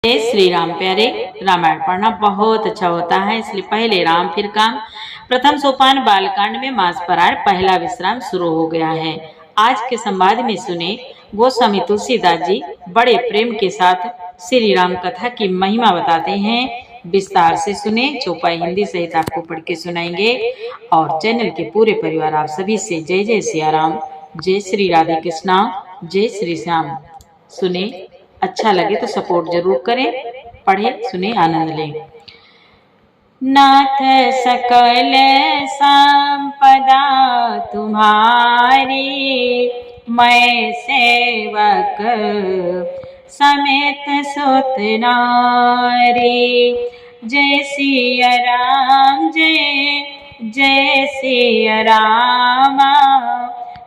जय श्री राम प्यारे। रामायण पढ़ना बहुत अच्छा होता है, इसलिए पहले राम फिर काम। प्रथम सोपान बालकांड में मास परार पहला विश्राम शुरू हो गया है। आज के संवाद में सुने गोस्वामी तुलसीदास जी बड़े प्रेम के साथ श्री राम कथा की महिमा बताते हैं। विस्तार से सुने। चौपाई हिंदी सहित आपको पढ़ के सुनाएंगे और चैनल के पूरे परिवार आप सभी से जय जय सिया राम, जय श्री राधे कृष्णा, जय श्री श्याम। सुने, अच्छा लगे तो सपोर्ट जरूर करें, पढ़े सुने आनंद लें। नाथ सकल संपदा तुम्हारी, मैं सेवक समेत सुत नारी। जय सिया राम, जय जय सिया राम,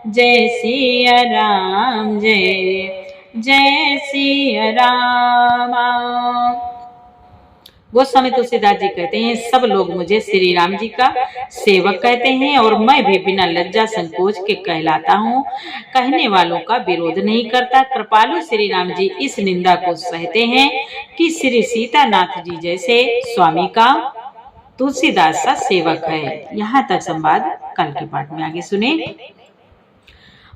जय सिया राम, जय जय सिया राम। गोस्वामी तुलसीदास जी कहते हैं, सब लोग मुझे श्री राम जी का सेवक कहते हैं और मैं भी बिना लज्जा संकोच के कहलाता हूँ। कहने वालों का विरोध नहीं करता। कृपालु श्री राम जी इस निंदा को सहते हैं कि श्री सीतानाथ जी जैसे स्वामी का तुलसीदास सा सेवक है। यहाँ तक संवाद कल के पाठ में आगे सुने।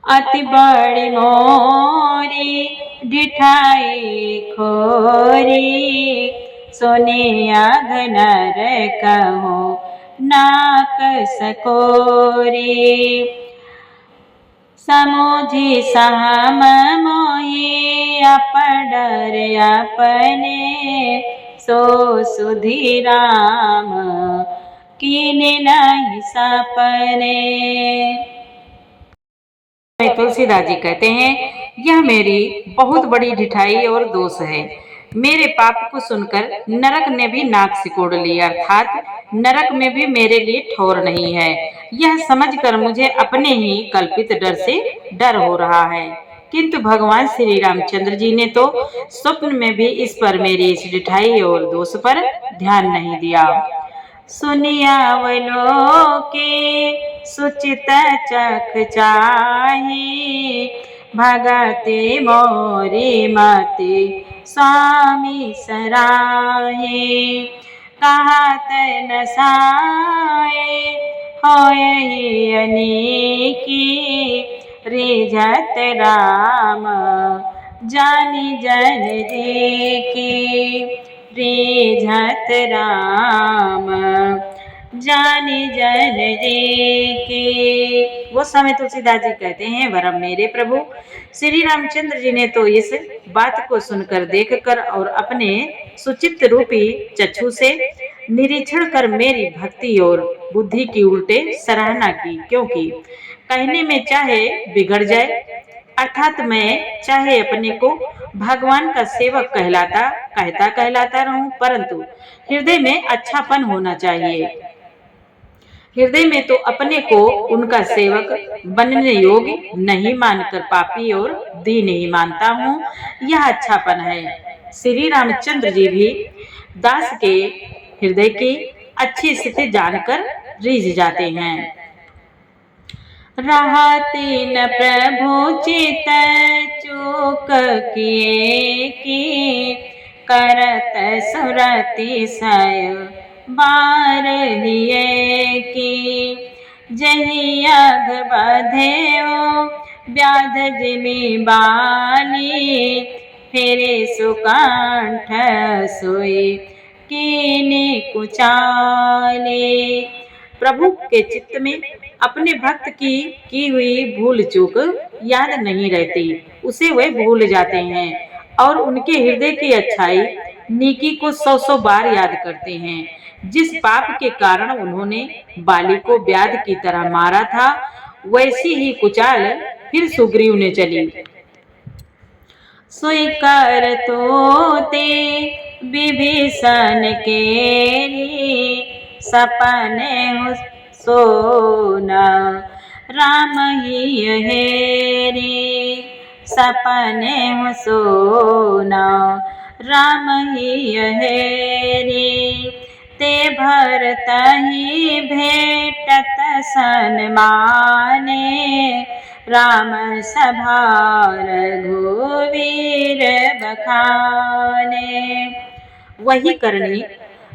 अति बड़ी मोरी डिठाई खोरी, सोनिया घनर कहो नाक सकोरी। समोझी सहम मोही अपडर अपने, सो सुधी राम कीने नहीं सपने। तुलसीदास जी कहते हैं, यह मेरी बहुत बड़ी ढिठाई और दोष है। मेरे पाप को सुनकर नरक ने भी नाक सिकोड़ लिया, अर्थात नरक में भी मेरे लिए ठौर नहीं है। यह समझकर मुझे अपने ही कल्पित डर से डर हो रहा है। किंतु भगवान श्री रामचंद्र जी ने तो स्वप्न में भी इस पर मेरी इस ढिठाई और दोष पर ध्यान नहीं दिया। सुनिया वलो के सुचित चख चाही, भगते मोरी मते स्वामी सराहे। कहत न साए होय अनेकी, रिझत राम जानी जन देखी। रिझत राम जानी जन देखी। वो समय तुलसीदास जी कहते हैं, वरम मेरे प्रभु श्री रामचंद्र जी ने तो इस बात को सुनकर, देखकर और अपने सुचित्त रूपी चक्षु से निरीक्षण कर मेरी भक्ति और बुद्धि की उल्टे सराहना की। क्योंकि कहने में चाहे बिगड़ जाए, अर्थात मैं चाहे अपने को भगवान का सेवक कहलाता रहूं, परंतु हृदय में अच्छापन होना चाहिए। हृदय में तो अपने को उनका सेवक बनने योग्य नहीं मानकर पापी और दीन ही मानता हूँ, यह अच्छापन है। श्री रामचंद्र जी भी दास के हृदय की अच्छी स्थिति जानकर रीझ जाते हैं। रहती न प्रभु चित चूक किए की, करत सुरति सय बार हिये की। जही अघ बधेओ व्याध जिमि बाली, फिरे सुकांठ सोई कीने कुचाले। प्रभु के चित्त में अपने भक्त की हुई भूल चूक याद नहीं रहती, उसे वे भूल जाते हैं और उनके हृदय की अच्छाई नीकी को 100 बार याद करते हैं। जिस पाप के कारण उन्होंने बाली को व्याध की तरह मारा था, वैसी ही कुचाल फिर सुग्रीव ने चली। सोई कर तोते विभीषण केरी, सपने सोना राम ही हेरी। सपने सोना राम ही हेरी। ते भरतहि भेटत सन्माने, राम सभा रघुवीर बखाने। वही करनी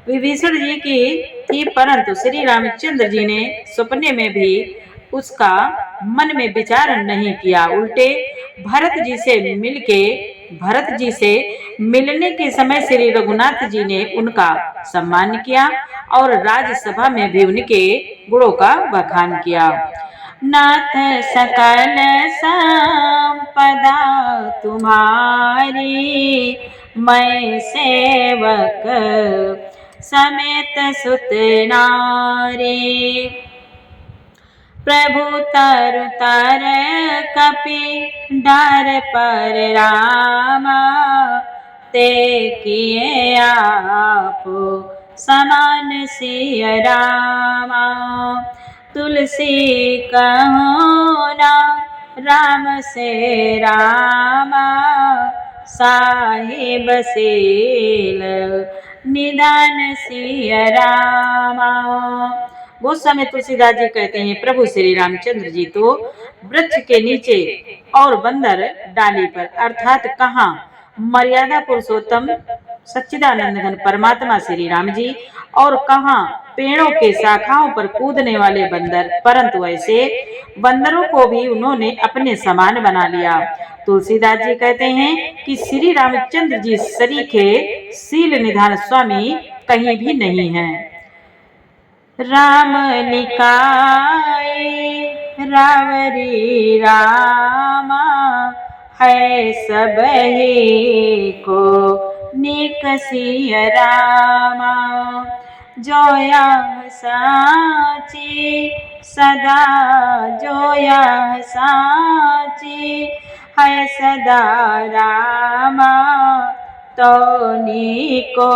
विभीषण जी की थी, परंतु श्री रामचंद्र जी ने सपने में भी उसका मन में विचार नहीं किया। उल्टे भरत जी से मिलने के समय श्री रघुनाथ जी ने उनका सम्मान किया और राज्यसभा में भी उनके गुणों का बखान किया। नाथ सकल संपदा तुम्हारी, मैं सेवक समेत सुत नारी। प्रभु तर तर कपि डार पर रामा, ते किए आप समान सिय रामा। तुलसी कहो ना राम से रामा, साहिब सील निदान सिय रामा। गोस्वामी तुलसीदास जी कहते हैं, प्रभु श्री रामचंद्र जी तो वृक्ष के नीचे और बंदर डाली पर, अर्थात कहाँ मर्यादा पुरुषोत्तम सच्चिदानंद घन परमात्मा श्री राम जी और कहाँ पेड़ों के शाखाओं पर कूदने वाले बंदर, परंतु ऐसे बंदरों को भी उन्होंने अपने समान बना लिया। तुलसीदास जी कहते हैं कि श्री रामचंद्र जी सरीखे शील निधान स्वामी कहीं भी नहीं है। राम निकाय रावरी रामा, है सब ही को निकसिय रामा। जोया साची सदा जोया साची, है सदा रामा, तो नीको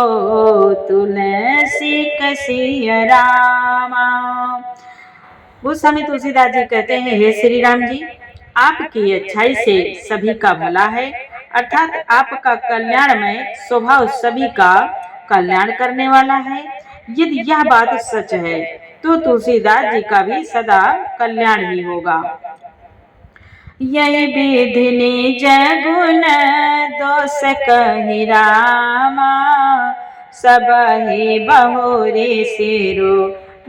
तुलसी कसिय रामा। गोस्वामी तुलसीदास जी कहते हैं, हे श्री राम जी, आपकी अच्छाई से सभी का भला है, अर्थात आपका कल्याणमय स्वभाव सभी का कल्याण करने वाला है। यदि यह बात सच है तो तुलसीदास जी का भी सदा कल्याण ही होगा। यही विधि जगुन दोष कहि रामा, सब ही बहुरी सिरु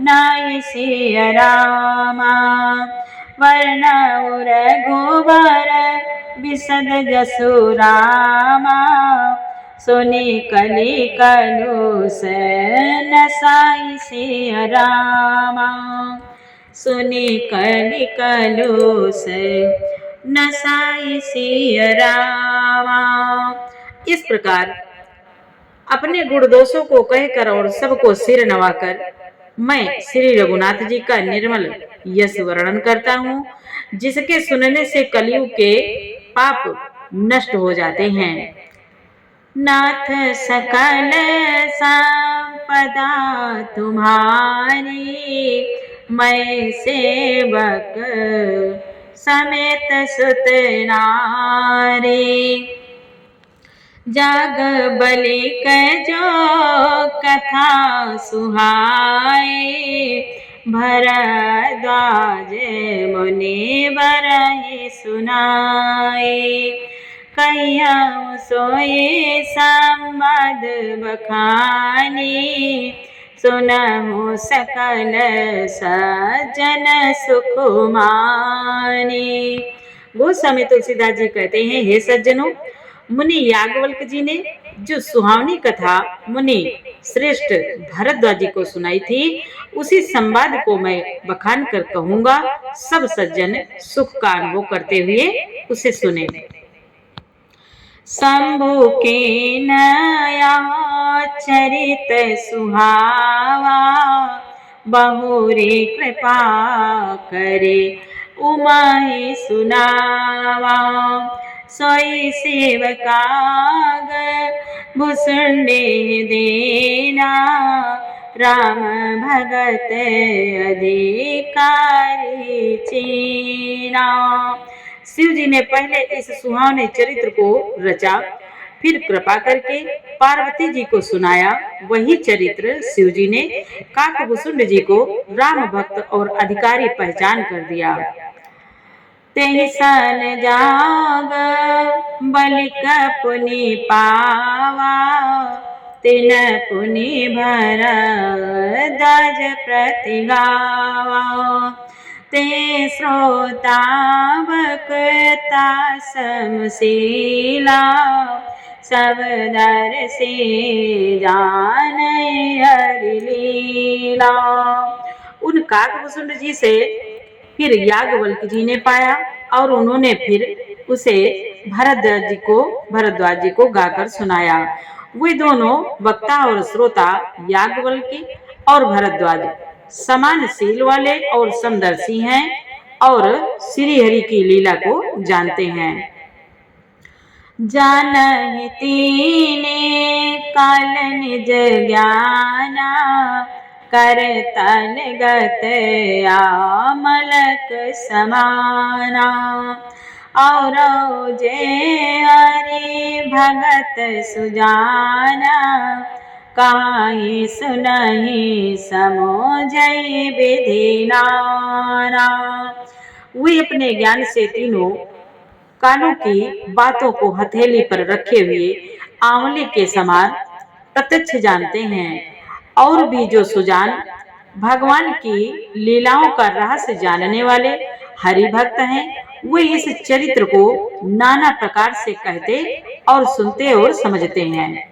नाय सिय रामा। वर्ण रघुवर विशद जसु रामा, सुनि कलि कलुष नसाई सिय रामा। सुनि कलि कलुष नसाई सिय रामा। इस प्रकार अपने गुण दोषों को कहकर और सबको सिर नवाकर मैं श्री रघुनाथ जी का निर्मल यश वर्णन करता हूँ, जिसके सुनने से कलयुग के पाप नष्ट हो जाते हैं। नाथ सकल संपदा तुम्हारी, मैं सेवक समेत सुत नारी। जाग बलि जो कथा सुहाए, भरद्वाज मुनि बरहि सुनाए। कहियौ सोई संवाद बखानी, सुनहु सकल सज्जन सुख मानी। गोस्वामी तुलसीदास जी कहते हैं, हे सज्जनों, मुनि याज्ञवल्क्य जी ने जो सुहावनी कथा मुनि श्रेष्ठ भरद्वाज जी को सुनाई थी, उसी संवाद को मैं बखान कर कहूंगा। सब सज्जन सुख का अनुभव करते हुए उसे सुने। शंभु के नया चरित सुहावा, बहुरी कृपा करे उमाई सुनावा। सोई सेवकाग भूषुंडे देना, राम भगत अधिकारी चीना। शिव जी ने पहले इस सुहावने चरित्र को रचा, फिर कृपा करके पार्वती जी को सुनाया। वही चरित्र शिव जी ने काकभूषुंड जी को राम भक्त और अधिकारी पहचान कर दिया। तेहि सन जाग बलि पुनि पावा, तिन पुनि भरद्वाज प्रति गावा। ते श्रोता वक्ता समशीला, सब दर से जाने हरि लीला। उन काकभूषुंड जी से फिर याज्ञवल्क्य जी ने पाया और उन्होंने फिर उसे भरद्वाज जी को गाकर सुनाया। वे दोनों वक्ता और श्रोता याज्ञवल्क्य और भरद्वाज समानशील वाले और समदर्शी हैं और श्री हरि की लीला को जानते हैं। जानहि तीने काल निज ज्ञाना, करतन गत आमलक समाना। और जे हरि भगत सुजाना, काहि सुनहि समझहि विधि नाना। वे अपने ज्ञान से तीनों कालों की बातों को हथेली पर रखे हुए आंवले के समान प्रत्यक्ष जानते हैं। और भी जो सुजान भगवान की लीलाओं का रहस्य जानने वाले हरि भक्त हैं, वे इस चरित्र को नाना प्रकार से कहते और सुनते और समझते हैं।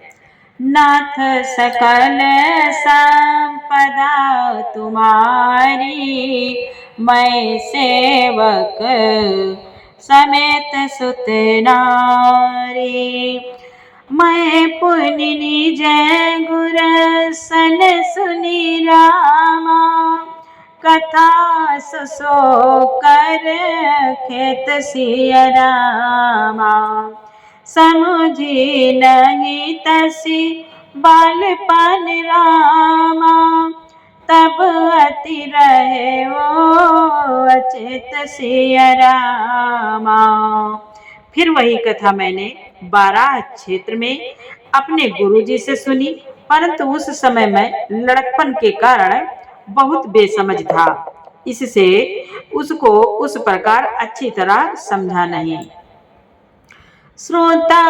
नाथ सकल संपदा तुम्हारी, मैं सेवक समेत सुत नारी। मैं पुनि निज गुर सन सुनि रामा, कथा सुसो कर खेत सिय रामा। समझी नहीं तसी बालपन रामा, तब अति रहे वो अचेत सिय रामा। फिर वही कथा मैंने बाराह क्षेत्र में अपने गुरुजी से सुनी, परंतु उस समय मैं लड़कपन के कारण बहुत बेसमझ था, इससे उसको उस प्रकार अच्छी तरह समझा नहीं। श्रोता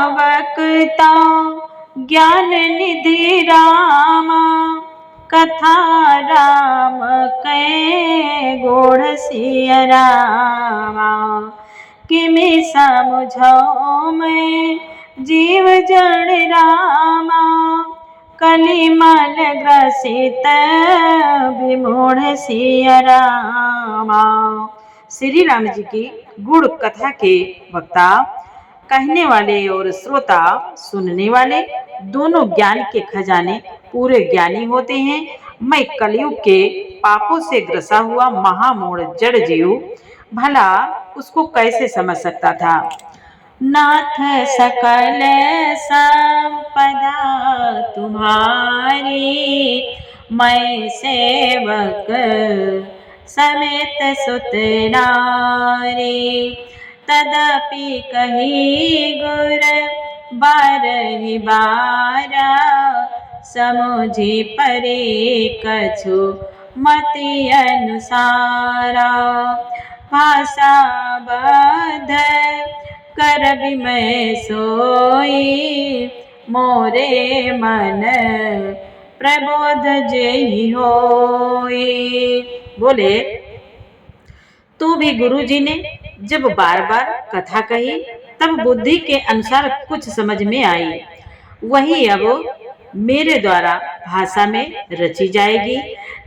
वक्ता ज्ञान निधि रामा, कथा राम कै गोढ़ सिय रामा। किमि समझो मैं जीव जड़ रामा, कलिमल ग्रसित विमूढ़ सिय रामा। श्री राम जी की गुण कथा के वक्ता कहने वाले और श्रोता सुनने वाले दोनों ज्ञान के खजाने पूरे ज्ञानी होते हैं। मैं कलयुग के पापों से ग्रसा हुआ महामूढ़ जड़ जीव भला उसको कैसे समझ सकता था। नाथ सकल संपदा तुम्हारी, मैं सेवक समेत सुत नारी। तदपि कही गुर बारहि बारा, समझि परे कछु मति अनुसारा। भाषा बद्ध कर विमय सोई, मोरे मन प्रबोध जेहि होई। बोले तो भी गुरुजी ने जब बार बार कथा कही तब बुद्धि के अनुसार कुछ समझ में आई, वही अब मेरे द्वारा भाषा में रची जाएगी,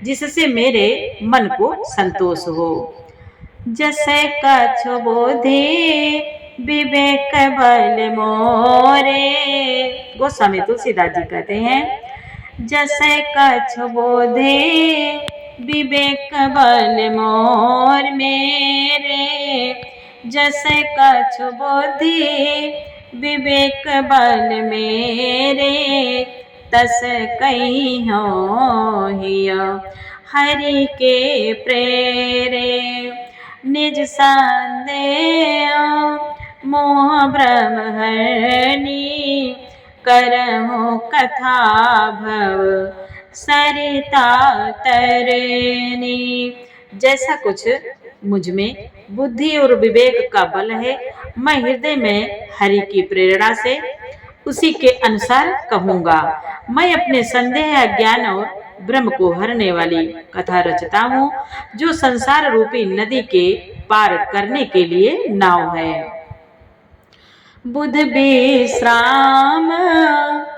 जिससे मेरे मन को संतोष हो। जैसे कछु बोधि विवेक बल मोरे, गोस्वामी तुलसीदास जी कहते हैं, जैसे कछु बोधि विवेक बल मोर मेरे। जैसे कछु बोधि विवेक बल मेरे, तस कहीं हो हियो हरि के प्रेरे। निज संदेह मोह भ्रम हरनी, करहु कथा भव सरिता तरनी। जैसा कुछ मुझ में बुद्धि और विवेक का बल है, मैं हृदय में हरि की प्रेरणा से उसी के अनुसार कहूँगा। मैं अपने संदेह, अज्ञान और भ्रम को हरने वाली कथा रचता हूँ, जो संसार रूपी नदी के पार करने के लिए नाव है। बुध विश्राम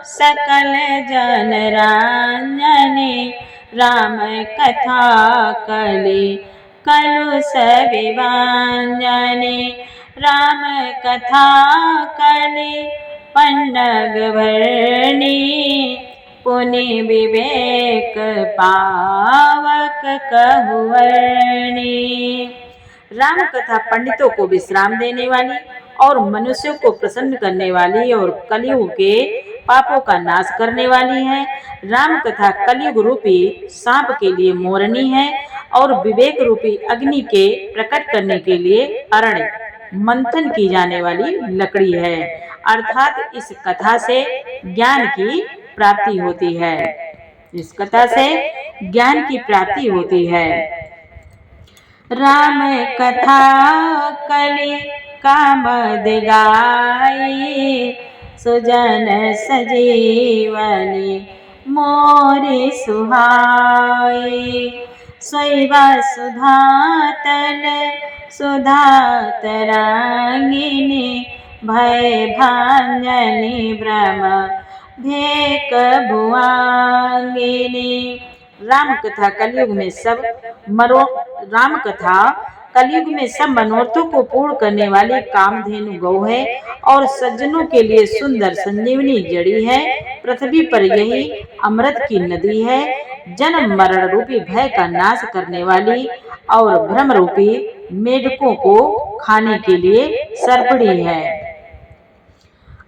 सकल जन रंजने, राम कथा कले कलुष विभंजने, राम कथा कले पन्नग भरणी, पुनि विवेक पावक कहुवर्णी। राम कथा पंडितों को विश्राम देने वाली और मनुष्यों को प्रसन्न करने वाली और कलयुग के पापों का नाश करने वाली है। राम कथा कलयुग रूपी सांप के लिए मोरनी है और विवेक रूपी अग्नि के प्रकट करने के लिए अरण्य मंथन की जाने वाली लकड़ी है। अर्थात इस कथा से ज्ञान की प्राप्ति होती है। इस कथा से ज्ञान की प्राप्ति होती है। राम कथा कलि कामद गाई, सुजन सजीवनी मोरि सुहाई, सोई सुधा तल सुधा तरंगिनी, भय भांजनी भ्रम भेक भुआंगिनी। राम कथा कलयुग में सब मनोरथों को पूर्ण करने वाली कामधेनु गौ है और सज्जनों के लिए सुंदर संजीवनी जड़ी है। पृथ्वी पर यही अमृत की नदी है। जन्म मरण रूपी भय का नाश करने वाली और भ्रम रूपी मेढकों को खाने के लिए सर्पणी है।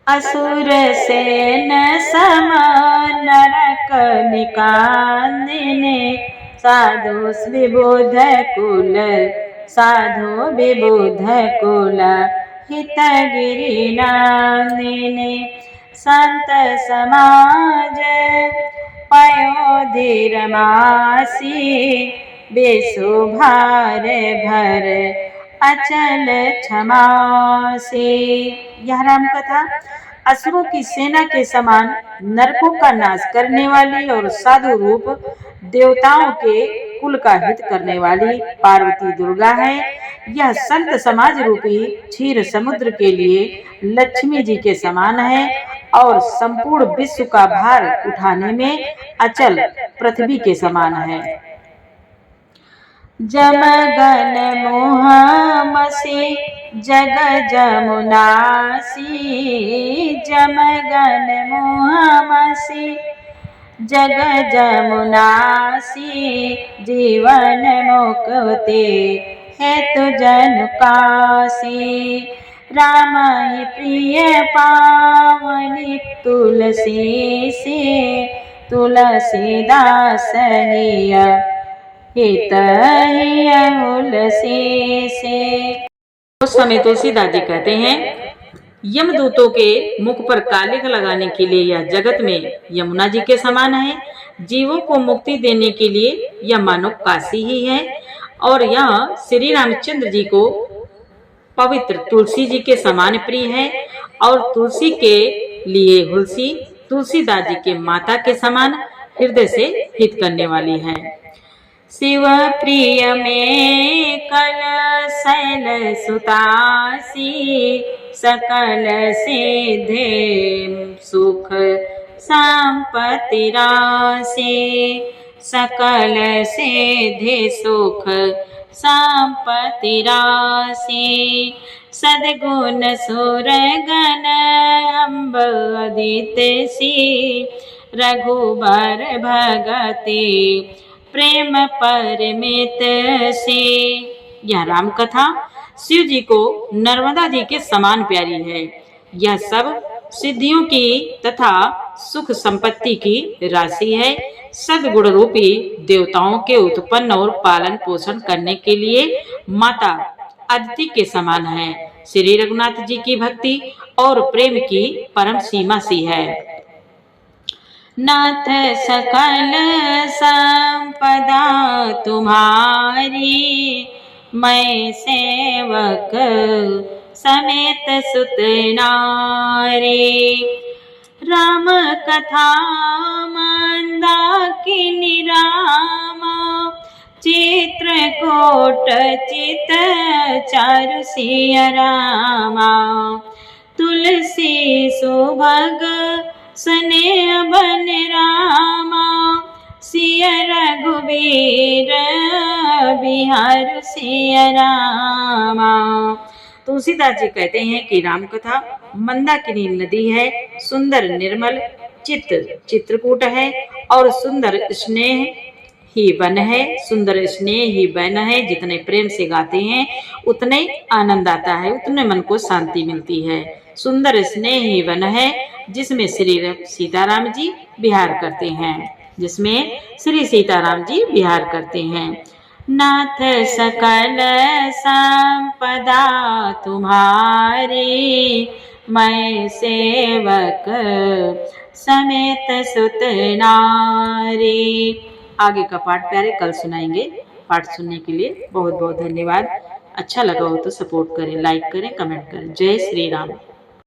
असुर सेन सम नरक निकांदिने, साधु विबुध कुल साधु विबुध कुल हितगिरि नंदिने, संत समाज पयोधि रमासी, बेसु भार भर अचल क्षमासी। यह राम कथा असुरों की सेना के समान नरकों का नाश करने वाली और साधु रूप देवताओं के कुल का हित करने वाली पार्वती दुर्गा है। यह संत समाज रूपी क्षीर समुद्र के लिए लक्ष्मी जी के समान है और संपूर्ण विश्व का भार उठाने में अचल पृथ्वी के समान है। जमगन मोहमसी जग जमुनासी, जमगन मोहमसी जग जमुनासी, जीवन मुक्ति हेतु जन कासी, राम ही प्रिय पावनी तुलसी से, तुलसीदास हित से। उस समय तुलसीदास जी कहते हैं, यमदूतों के मुख पर कालिक लगाने के लिए यह जगत में यमुना जी के समान है। जीवों को मुक्ति देने के लिए यह मानो काशी ही है और यह श्री रामचंद्र जी को पवित्र तुलसी जी के समान प्रिय है और तुलसी के लिए हुलसी तुलसीदास जी के माता के समान हृदय से हित करने वाली है। शिव प्रिय में कल शैल सुतासी, सकल सिद्धे सुख संपत्ति राशि, सकल सिद्धि सुख संपत्ति राशि, सद्गुण सुर गण अम्ब अदित सी, रघुबर भगति प्रेम परमित से। यह राम कथा शिव जी को नर्मदा जी के समान प्यारी है। यह सब सिद्धियों की तथा सुख संपत्ति की राशि है। सद्गुण रूपी देवताओं के उत्पन्न और पालन पोषण करने के लिए माता अदिति के समान है। श्री रघुनाथ जी की भक्ति और प्रेम की परम सीमा सी है। नाथ सकल संपदा तुम्हारी, मैं सेवक समेत सुत नारी, राम कथा मंदाकिनी रामा, चित्रकूट चित चारु सिया रामा, तुलसी सुभग स्नेह बन रामा, सिया रघुवीर बिहार सिया रामा। तुलसीदास जी कहते हैं कि राम कथा मंदाकिनी नदी है, सुंदर निर्मल चित्रकूट है और सुंदर स्नेह ही वन है, सुंदर स्नेह ही वन है। जितने प्रेम से गाते हैं उतने आनंद आता है, उतने मन को शांति मिलती है। सुंदर स्नेह ही वन है जिसमें श्री सीताराम जी विहार करते हैं, जिसमें श्री सीताराम जी विहार करते हैं। नाथ सकल संपदा तुम्हारी, मैं सेवक समेत सुत नारी। आगे का पाठ प्यारे कल सुनाएंगे। पाठ सुनने के लिए बहुत बहुत धन्यवाद। अच्छा लगा हो तो सपोर्ट करें, लाइक करें, कमेंट करें। जय श्री राम।